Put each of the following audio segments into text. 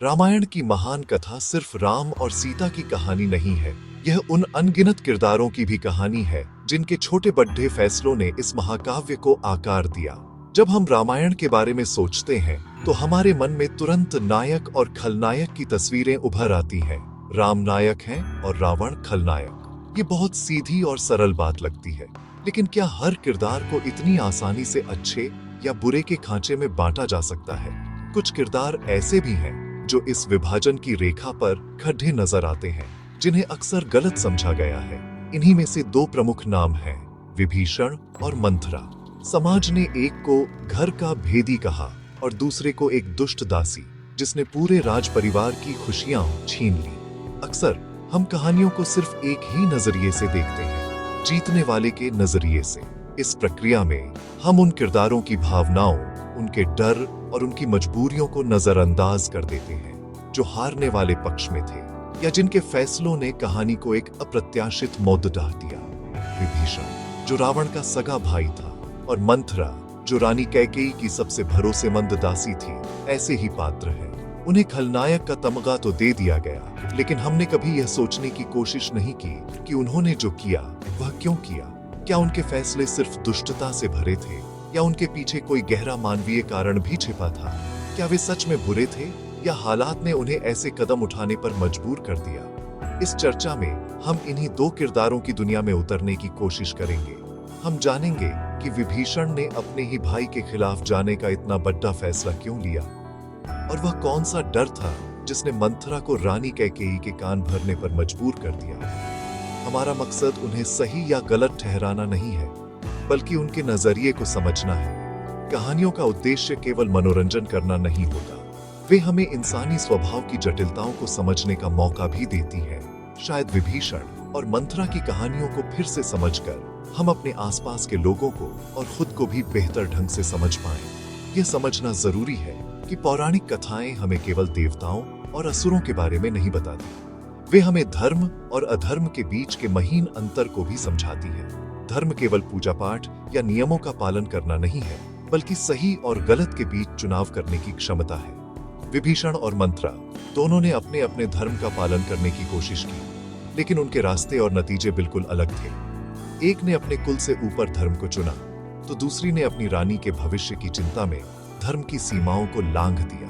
रामायण की महान कथा सिर्फ राम और सीता की कहानी नहीं है। यह उन अनगिनत किरदारों की भी कहानी है जिनके छोटे बड़े फैसलों ने इस महाकाव्य को आकार दिया। जब हम रामायण के बारे में सोचते हैं तो हमारे मन में तुरंत नायक और खलनायक की तस्वीरें उभर आती हैं। राम नायक हैं और रावण खलनायक। ये बहुत सीधी और सरल बात लगती है, लेकिन क्या हर किरदार को इतनी आसानी से अच्छे या बुरे के खांचे में बांटा जा सकता है? कुछ किरदार ऐसे भी हैं जो इस विभाजन की रेखा पर खड्डे नजर आते हैं, जिन्हें अक्सर गलत समझा गया है। इन्हीं में से दो प्रमुख नाम हैं, विभीषण और मंथरा। समाज ने एक को घर का भेदी कहा और दूसरे को एक दुष्ट दासी जिसने पूरे राज परिवार की खुशियां छीन ली। अक्सर हम कहानियों को सिर्फ एक ही नजरिए से देखते हैं, जीतने वाले के नजरिए से। इस प्रक्रिया में हम उन किरदारों की भावनाओं, उनके डर और उनकी मजबूरियों को नजरअंदाज कर देते हैं, जो हारने वाले पक्ष में थे या जिनके फैसलों ने कहानी को एक अप्रत्याशित मोड़ ढा दिया। विभीषण, जो रावण का सगा भाई था, और मंथरा, जो रानी कैकेयी की सबसे भरोसेमंद दासी थी, ऐसे ही पात्र हैं। उन्हें खलनायक का तमगा तो दे दिया गया, लेकिन हमने कभी यह सोचने की कोशिश नहीं की कि उन्होंने जो किया वह क्यों किया। क्या उनके फैसले सिर्फ दुष्टता से भरे थे या उनके पीछे कोई गहरा मानवीय कारण भी छिपा था? क्या वे सच में बुरे थे या हालात ने उन्हें ऐसे कदम उठाने पर मजबूर कर दिया? इस चर्चा में हम इन्हीं दो किरदारों की दुनिया में उतरने की कोशिश करेंगे। हम जानेंगे कि विभीषण ने अपने ही भाई के खिलाफ जाने का इतना बड़ा फैसला क्यों लिया, और वह कौन सा डर था जिसने मंथरा को रानी कैकेयी के कान भरने पर मजबूर कर दिया। हमारा मकसद उन्हें सही या गलत ठहराना नहीं है, बल्कि उनके नजरिए को समझना है। कहानियों का उद्देश्य केवल मनोरंजन करना नहीं होता, वे हमें इंसानी स्वभाव की जटिलताओं को समझने का मौका भी देती है। शायद विभीषण और मंथरा की कहानियों को फिर से समझकर हम अपने आसपास के लोगों को और खुद को भी बेहतर ढंग से समझ पाएं। यह समझना जरूरी है कि पौराणिक कथाएं हमें केवल देवताओं और असुरों के बारे में नहीं बताती, वे हमें धर्म और अधर्म के बीच के महीन अंतर को भी समझाती है। धर्म केवल पूजा पाठ या नियमों का पालन करना नहीं है, बल्कि सही और गलत के बीच चुनाव करने की क्षमता है। विभीषण और मंथरा दोनों ने अपने अपने धर्म का पालन करने की कोशिश की, लेकिन उनके रास्ते और नतीजे बिल्कुल अलग थे। एक ने अपने कुल से ऊपर धर्म को चुना, तो दूसरी ने अपनी रानी के भविष्य की चिंता में धर्म की सीमाओं को लांघ दिया।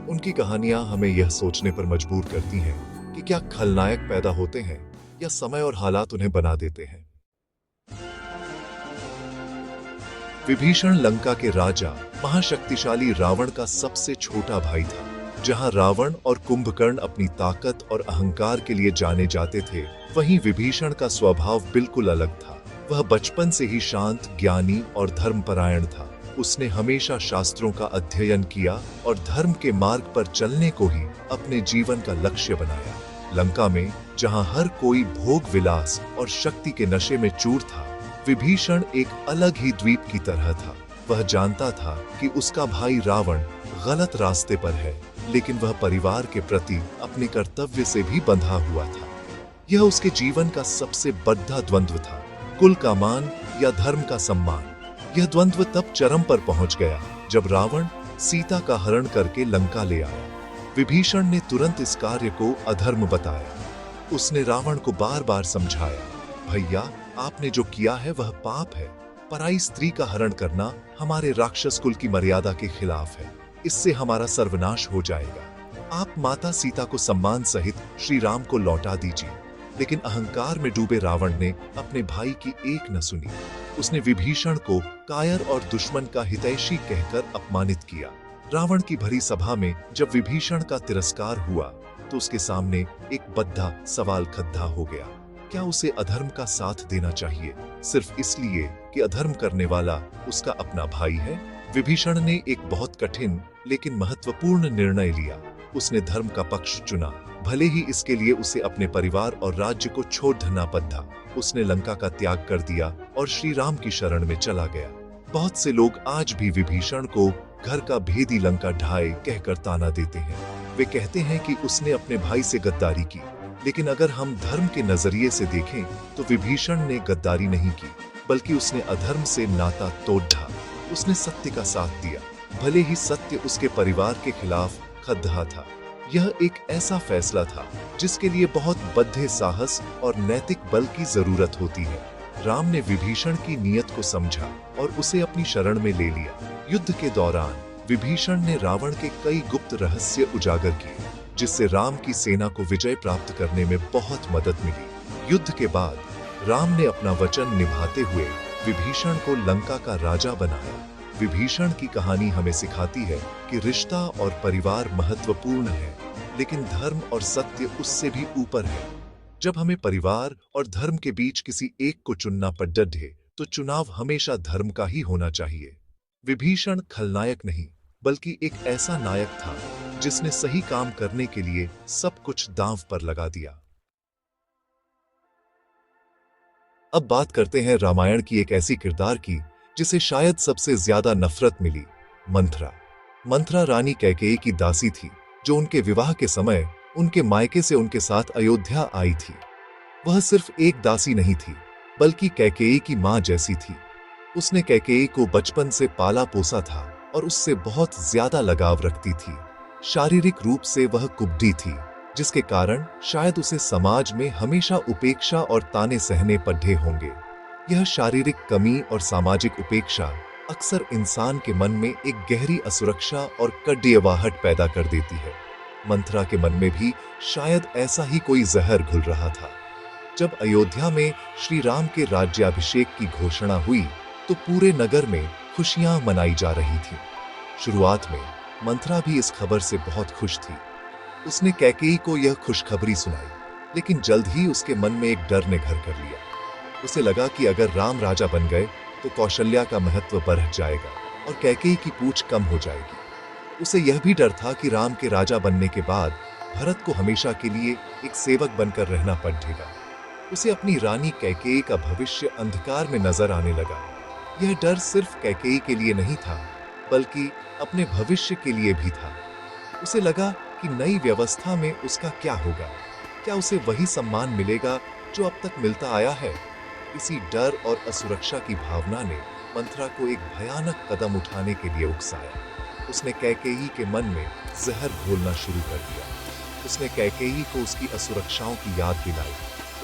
उनकी कहानियां हमें यह सोचने पर मजबूर करती हैं कि क्या खलनायक पैदा होते हैं या समय और हालात उन्हें बना देते हैं। विभीषण लंका के राजा महाशक्तिशाली रावण का सबसे छोटा भाई था। जहां रावण और कुंभकर्ण अपनी ताकत और अहंकार के लिए जाने जाते थे, वहीं विभीषण का स्वभाव बिल्कुल अलग था। वह बचपन से ही शांत, ज्ञानी और धर्मपरायण था। उसने हमेशा शास्त्रों का अध्ययन किया और धर्म के मार्ग पर चलने को ही अपने जीवन का लक्ष्य बनाया। लंका में जहां हर कोई भोग विलास और शक्ति के नशे में चूर था, विभीषण एक अलग ही द्वीप की तरह था। वह जानता था कि उसका भाई रावण गलत रास्ते पर है, लेकिन वह परिवार के प्रति अपने कर्तव्य से भी बंधा हुआ था। यह उसके जीवन का सबसे बड़ा द्वंद्व था, कुल का मान या धर्म का सम्मान। यह द्वंद्व तब चरम पर पहुंच गया जब रावण सीता का हरण करके लंका ले आया। विभीषण ने तुरंत इस कार्य को अधर्म बताया। उसने रावण को बार बार समझाया, भैया, आपने जो किया है वह पाप है। पराई स्त्री का हरण करना हमारे राक्षस कुल की मर्यादा के खिलाफ है। इससे हमारा सर्वनाश हो जाएगा। आप माता सीता को सम्मान सहित श्री राम को लौटा दीजिए। लेकिन अहंकार में डूबे रावण ने अपने भाई की एक न सुनी। उसने विभीषण को कायर और दुश्मन का हितैषी कहकर अपमानित किया। रावण की भरी सभा में जब विभीषण का तिरस्कार हुआ, तो उसके सामने एक बड़ा सवाल खड़ा हो गया। क्या उसे अधर्म का साथ देना चाहिए, सिर्फ इसलिए कि अधर्म करने वाला उसका अपना भाई है? विभीषण ने एक बहुत कठिन लेकिन महत्वपूर्ण निर्णय लिया। उसने धर्म का पक्ष चुना, भले ही इसके लिए उसे अपने परिवार और राज्य को छोड़ना पड़ा। उसने लंका का त्याग कर दिया और श्री राम की शरण में चला गया। बहुत से लोग आज भी विभीषण को घर का भेदी लंका ढाए कहकर ताना देते हैं। वे कहते हैं कि उसने अपने भाई से गद्दारी की, लेकिन अगर हम धर्म के नजरिए से देखें तो विभीषण ने गद्दारी नहीं की, बल्कि उसने अधर्म से नाता तोड़ा। उसने सत्य का साथ दिया, भले ही सत्य उसके परिवार के खिलाफ खद्दा था। यह एक ऐसा फैसला था जिसके लिए बहुत बद्धे साहस और नैतिक बल की जरूरत होती है। राम ने विभीषण की नीयत को समझा और उसे अपनी शरण में ले लिया। युद्ध के दौरान विभीषण ने रावण के कई गुप्त रहस्य उजागर किए, जिससे राम की सेना को विजय प्राप्त करने में बहुत मदद मिली। युद्ध के बाद राम ने अपना वचन निभाते हुए विभीषण को लंका का राजा बनाया। विभीषण की कहानी हमें सिखाती है कि रिश्ता और परिवार महत्वपूर्ण है, लेकिन धर्म और सत्य उससे भी ऊपर है। जब हमें परिवार और धर्म के बीच किसी एक को चुनना पड़े तो चुनाव हमेशा धर्म का ही होना चाहिए। विभीषण खलनायक नहीं, बल्कि एक ऐसा नायक था जिसने सही काम करने के लिए सब कुछ दांव पर लगा दिया। अब बात करते हैं रामायण की एक ऐसी किरदार की जिसे शायद सबसे ज्यादा नफरत मिली, मंथरा। मंथरा रानी कैकेयी की दासी थी, जो उनके विवाह के समय उनके मायके से उनके साथ अयोध्या आई थी। वह सिर्फ एक दासी नहीं थी, बल्कि कैकेयी की मां जैसी थी। उसने कैकेयी को बचपन से पाला पोसा था और उससे बहुत ज्यादा लगाव रखती थी। शारीरिक रूप से वह कुब्दी थी, जिसके कारण शायद उसे समाज में हमेशा उपेक्षा और ताने सहने पड़े होंगे। यह शारीरिक कमी और सामाजिक उपेक्षा अक्सर इंसान के मन में एक गहरी असुरक्षा और कड़ियवाहट पैदा कर देती है। मंथरा के मन में भी शायद ऐसा ही कोई जहर घुल रहा था। जब अयोध्या में श्री राम के राज्याभिषेक की घोषणा हुई तो पूरे नगर में खुशियां मनाई जा रही थी। शुरुआत में मंथरा भी इस खबर से बहुत खुश थी। उसने कैकेयी को यह खुशखबरी सुनाई, लेकिन जल्द ही उसके मन में एक डर ने घर कर लिया। उसे लगा कि अगर राम राजा बन गए तो कौशल्या का महत्व बढ़ जाएगा और कैकेयी की पूछ कम हो जाएगी। उसे यह भी डर था कि राम के राजा बनने के बाद भरत को हमेशा के लिए एक सेवक बनकर रहना पड़ेगा। उसे अपनी रानी कैकेयी का भविष्य अंधकार में नजर आने लगा। यह डर सिर्फ कैकेयी के लिए नहीं था, बल्कि अपने भविष्य के लिए भी था। उसे लगा कि नई व्यवस्था में उसका क्या होगा, क्या उसे वही सम्मान मिलेगा जो अब तक मिलता आया है। इसी डर और असुरक्षा की भावना ने मंथरा को एक भयानक कदम उठाने के लिए उकसाया। उसने कैकेयी के मन में जहर घोलना शुरू कर दिया। उसने कैकेयी को उसकी असुरक्षाओं की याद दिलाई,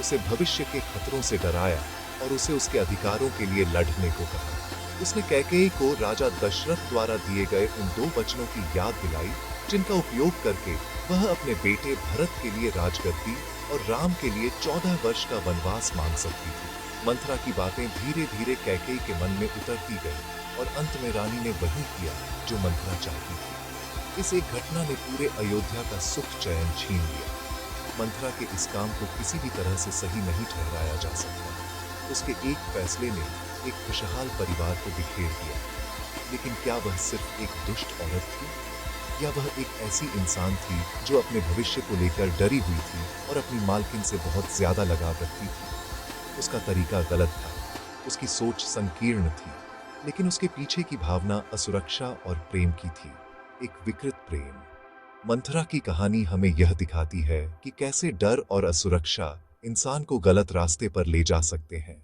उसे भविष्य के खतरों से डराया और उसे उसके अधिकारों के लिए लड़ने को कहा। उसने कैकेयी को राजा दशरथ द्वारा दिए गए उन 2 वचनों की याद दिलाई, जिनका उपयोग करके वह अपने बेटे भरत के लिए राजगद्दी और राम के लिए 14 वर्ष का वनवास मांग सकती थी। मंथरा की बातें धीरे धीरे कैकेयी के मन में उतरती गई और अंत में रानी ने वही किया जो मंथरा चाहती थी। इस एक घटना ने पूरे अयोध्या का सुख चैन छीन लिया। मंथरा के इस काम को किसी भी तरह से सही नहीं ठहराया जा सकता। उसके एक फैसले ने एक खुशहाल परिवार को बिखेर दिया। लेकिन क्या वह सिर्फ एक दुष्ट औरत थी, या वह एक ऐसी इंसान थी जो अपने भविष्य को लेकर डरी हुई थी और अपनी मालकिन से बहुत ज्यादा लगाव रखती थी। उसका तरीका गलत था, उसकी सोच संकीर्ण थी, लेकिन उसके पीछे की भावना असुरक्षा और प्रेम की थी, एक विकृत प्रेम। मंथरा की कहानी हमें यह दिखाती है कि कैसे डर और असुरक्षा इंसान को गलत रास्ते पर ले जा सकते हैं।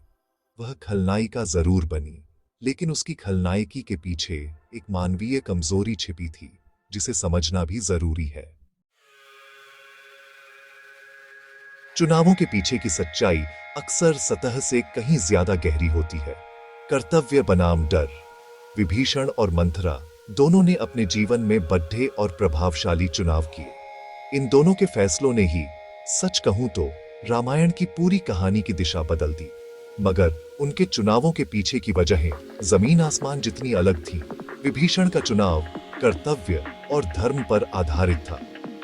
वह खलनायिका जरूर बनी, लेकिन उसकी खलनायकी के पीछे एक मानवीय कमजोरी छिपी थी, जिसे समझना भी जरूरी है। चुनावों के पीछे की सच्चाई अक्सर सतह से कहीं ज्यादा गहरी होती है। कर्तव्य बनाम डर। विभीषण और मंथरा दोनों ने अपने जीवन में बड़े और प्रभावशाली चुनाव किए। इन दोनों के फैसलों ने ही, सच कहूं तो, रामायण की पूरी कहानी की दिशा बदल दी। मगर उनके चुनावों के पीछे की वजहें जमीन आसमान जितनी अलग थी। विभीषण का चुनाव कर्तव्य और धर्म पर आधारित था।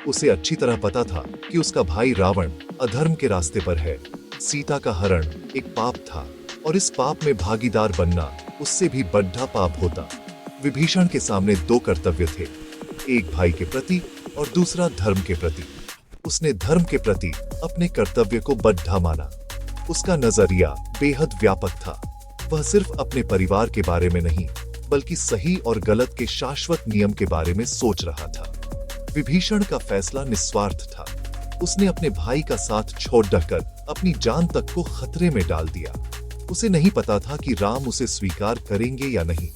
उसे अच्छी तरह पता था कि उसका भाई रावण अधर्म के रास्ते पर है। सीता का हरण एक पाप था और इस पाप में भागीदार बनना उससे भी बड़ा पाप होता। विभीषण के सामने 2 कर्तव्य थे, एक भाई के प्रति और दूसरा धर्म के प्रति। उसने धर्म के प्रति अपने कर्तव्य को बड़ा माना। उसका नजरिया बेहद व्यापक था। वह सिर्फ अपने परिवार के बारे में नहीं, बल्कि सही और गलत के शाश्वत नियम के बारे में सोच रहा था। विभीषण का फैसला निस्वार्थ था। उसने अपने भाई का साथ छोड़ कर अपनी जान तक को खतरे में डाल दिया। उसे नहीं पता था कि राम उसे स्वीकार करेंगे या नहीं।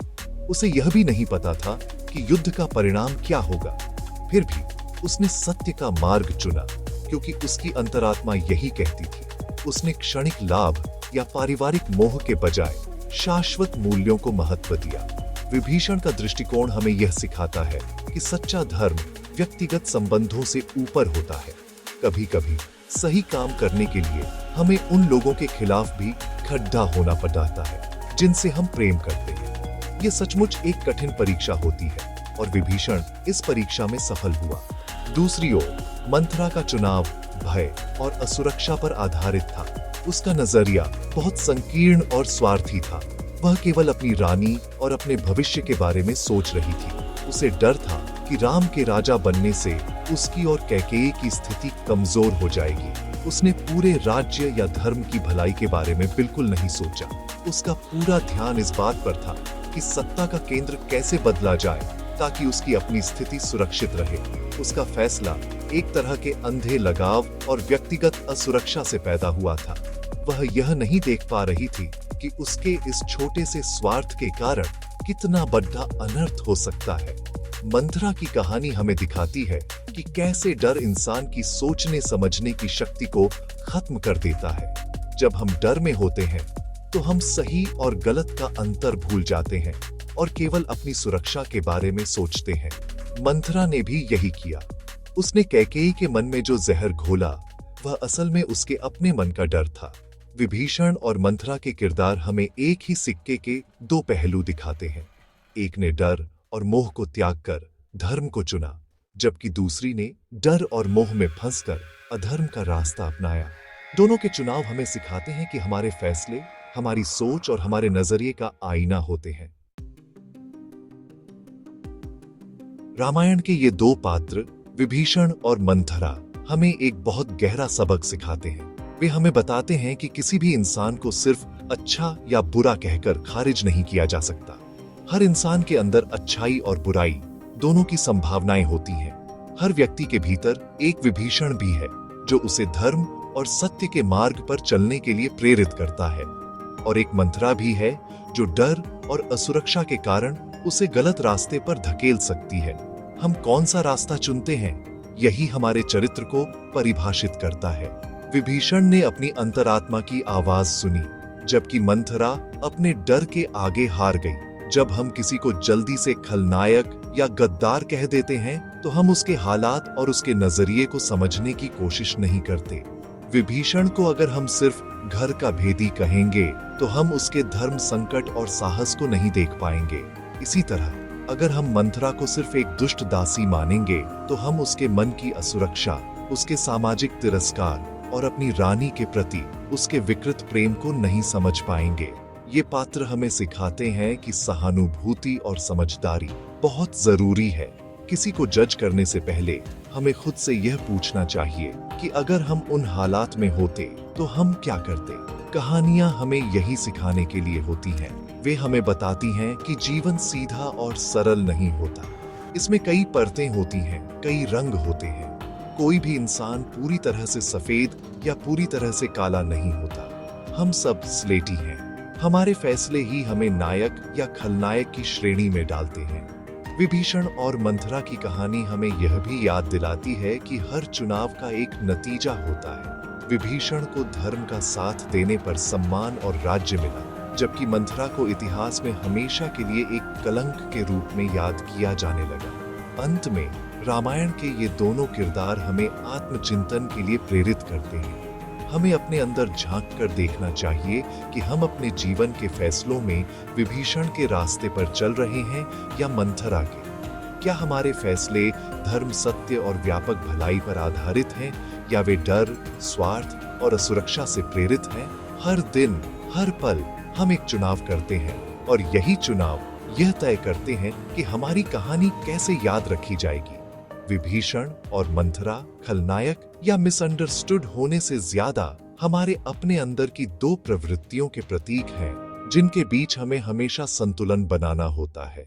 उसे यह भी नहीं पता था कि युद्ध का परिणाम क्या होगा। फिर भी उसने सत्य का मार्ग चुना क्योंकि उसकी अंतरात्मा यही कहती थी। उसने क्षणिक लाभ या पारिवारिक मोह के बजाय शाश्वत मूल्यों को महत्व दिया। विभीषण का दृष्टिकोण हमें यह सिखाता है कि सच्चा धर्म व्यक्तिगत संबंधों से ऊपर होता है। कभी कभी सही काम करने के लिए हमें उन लोगों के खिलाफ भी खड्डा होना पड़ता है जिनसे हम प्रेम करते हैं। ये सचमुच एक कठिन परीक्षा होती है और विभीषण इस परीक्षा में सफल हुआ। दूसरी ओर मंथरा का चुनाव भय और असुरक्षा पर आधारित था। उसका नजरिया बहुत संकीर्ण और स्वार्थी था। वह केवल अपनी रानी और अपने भविष्य के बारे में सोच रही थी। उसे डर था कि राम के राजा बनने से उसकी और कैकेयी की स्थिति कमजोर हो जाएगी। उसने पूरे राज्य या धर्म की भलाई के बारे में बिल्कुल नहीं सोचा। उसका पूरा ध्यान इस बात पर था कि सत्ता का केंद्र कैसे बदला जाए ताकि उसकी अपनी स्थिति सुरक्षित रहे। उसका फैसला एक तरह के अंधे लगाव और व्यक्तिगत असुरक्षा से पैदा हुआ था। वह यह नहीं देख पा रही थी कि उसके इस छोटे से स्वार्थ के कारण कितना बड़ा अनर्थ हो सकता है। मंथरा की कहानी हमें दिखाती है कि कैसे डर इंसान की सोचने समझने की शक्ति को खत्म कर देता है। जब हम डर में होते हैं तो हम सही और गलत का अंतर भूल जाते हैं और केवल अपनी सुरक्षा के बारे में सोचते हैं। मंथरा ने भी यही किया। उसने कैकेयी के मन में जो जहर घोला वह असल में उसके अपने मन का डर था। विभीषण और मंथरा के किरदार हमें एक ही सिक्के के दो पहलू दिखाते हैं। एक ने डर और मोह को त्याग कर धर्म को चुना, जबकि दूसरी ने डर और मोह में फंसकर अधर्म का रास्ता अपनाया। दोनों के चुनाव हमें सिखाते हैं कि हमारे फैसले हमारी सोच और हमारे नजरिए का आईना होते हैं। रामायण के ये दो पात्र विभीषण और मंथरा हमें एक बहुत गहरा सबक सिखाते हैं। वे हमें बताते हैं कि किसी भी इंसान को सिर्फ अच्छा या बुरा कहकर खारिज नहीं किया जा सकता। हर इंसान के अंदर अच्छाई और बुराई दोनों की संभावनाएं होती हैं। हर व्यक्ति के भीतर एक विभीषण भी है जो उसे धर्म और सत्य के मार्ग पर चलने के लिए प्रेरित करता है, और एक मंथरा भी है जो डर और असुरक्षा के कारण उसे गलत रास्ते पर धकेल सकती है। हम कौन सा रास्ता चुनते हैं, यही हमारे चरित्र को परिभाषित करता है। विभीषण ने अपनी अंतरात्मा की आवाज सुनी, जबकि मंथरा अपने डर के आगे हार गई। जब हम किसी को जल्दी से खलनायक या गद्दार कह देते हैं तो हम उसके हालात और उसके नजरिए को समझने की कोशिश नहीं करते। विभीषण को अगर हम सिर्फ घर का भेदी कहेंगे तो हम उसके धर्म संकट और साहस को नहीं देख पाएंगे। इसी तरह अगर हम मंथरा को सिर्फ एक दुष्ट दासी मानेंगे तो हम उसके मन की असुरक्षा, उसके सामाजिक तिरस्कार और अपनी रानी के प्रति उसके विकृत प्रेम को नहीं समझ पाएंगे। ये पात्र हमें सिखाते हैं कि सहानुभूति और समझदारी बहुत जरूरी है। किसी को जज करने से पहले हमें खुद से यह पूछना चाहिए कि अगर हम उन हालात में होते तो हम क्या करते। कहानियां हमें यही सिखाने के लिए होती हैं। वे हमें बताती हैं कि जीवन सीधा और सरल नहीं होता। इसमें कई परतें होती हैं, कई रंग होते हैं। कोई भी इंसान पूरी तरह से सफेद या पूरी तरह से काला नहीं होता। हम सब स्लेटी हैं। हमारे फैसले ही हमें नायक या खलनायक की श्रेणी में डालते हैं। विभीषण और मंथरा की कहानी हमें यह भी याद दिलाती है कि हर चुनाव का एक नतीजा होता है। विभीषण को धर्म का साथ देने पर सम्मान और राज्य मिला, जबकि मंथरा को इतिहास में हमेशा के लिए एक कलंक के रूप में याद किया जाने लगा। अंत में रामायण के ये दोनों किरदार हमें आत्मचिंतन के लिए प्रेरित करते हैं। हमें अपने अंदर झांक कर देखना चाहिए कि हम अपने जीवन के फैसलों में विभीषण के रास्ते पर चल रहे हैं या मंथरा के। क्या हमारे फैसले धर्म, सत्य और व्यापक भलाई पर आधारित हैं या वे डर, स्वार्थ और असुरक्षा से प्रेरित हैं? हर दिन, हर पल हम एक चुनाव करते हैं और यही चुनाव यह तय करते हैं कि हमारी कहानी कैसे याद रखी जाएगी। विभीषण और मंथरा खलनायक या मिसअंडरस्टूड होने से ज्यादा हमारे अपने अंदर की दो प्रवृत्तियों के प्रतीक हैं, जिनके बीच हमें हमेशा संतुलन बनाना होता है।